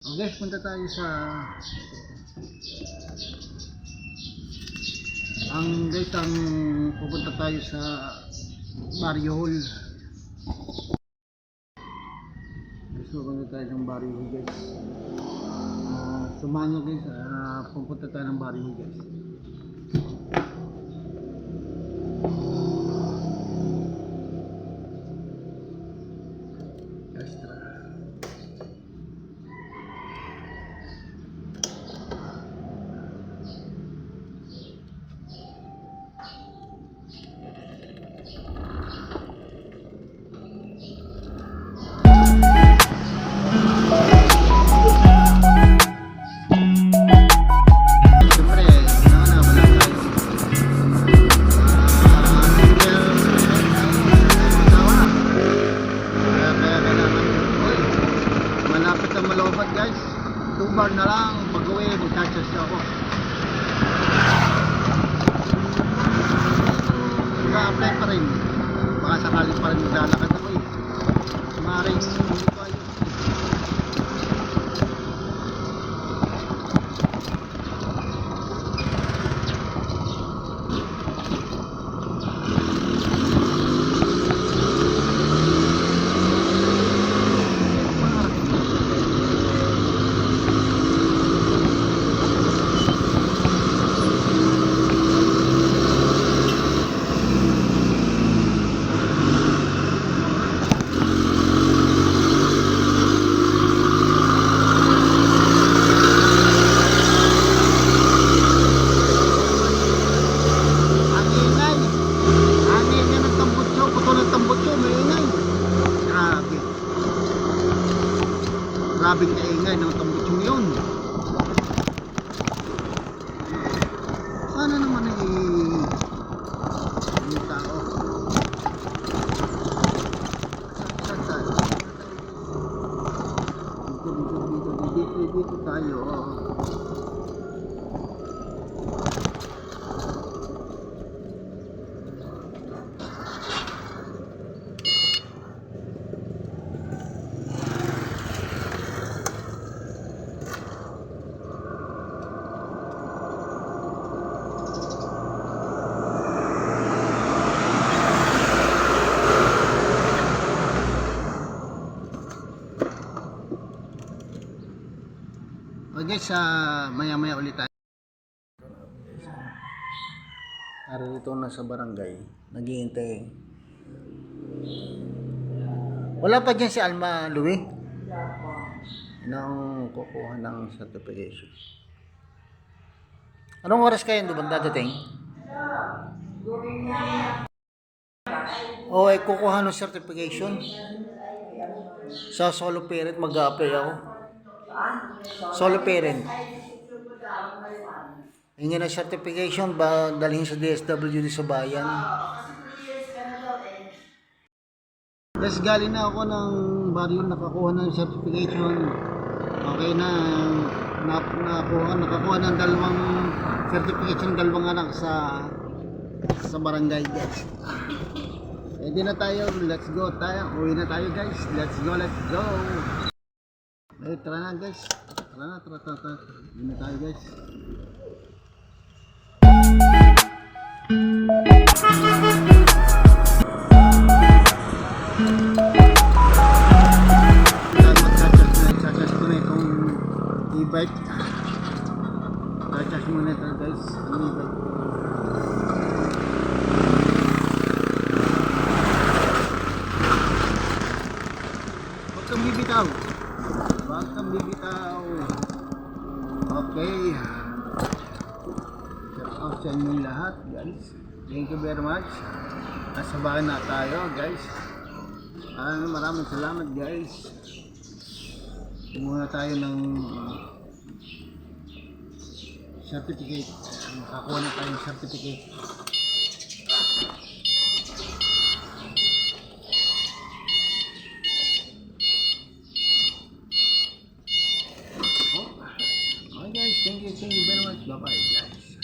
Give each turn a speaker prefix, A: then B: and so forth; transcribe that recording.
A: Okay, punta tayo sa ang pupunta tayo sa Barrio Hall. Gusto punta tayo ng Barrio Hall, guys. Samahan nyo, guys. Pupunta tayo ng Barrio Hall, guys. Extra. Guys, 2 bar na lang mag-uwi, mag-charges ako. Mag-apply pa rin, baka sakali pa rin maglalakad ako eh. Maring hindi ko ayos. Grabing kaingay ng tambutsong yun. Sana naman yung tao. Saan tayo? Dito tayo. Okay guys, maya ulit tayo. Narito na sa barangay, naghihintay. Wala pa dyan si Alma Louie nang kukuha ng certification. Anong oras kayo doon dadating? O ay kukuha ng certification sa solo parent, mag-a-apply ako. Solo parent. Hingin na certification ba dalhin sa DSWD sa bayan. Guys, galing na ako ng baryo, nakakuha ng certification. Okay na, nakakuha ng dalawang certification, dalawang anak sa barangay, guys. Pwede na tayo, let's go tayo. Uwi na tayo, guys. Let's go. Eh, tara na guys. Tara. Uwi na tayo, guys. Mag-charge ko na itong e-bike. Charge muna ito, guys. Ang e-bike. Huwag kang bibitaw. Okay. Shout out sa inyo lahat, guys. Thank you very much. Nasa bahay na tayo, guys. Maraming salamat, guys. Kumuha tayo ng certificate. Nakakuha na tayong certificate. Thank you very much. Bye-bye, guys.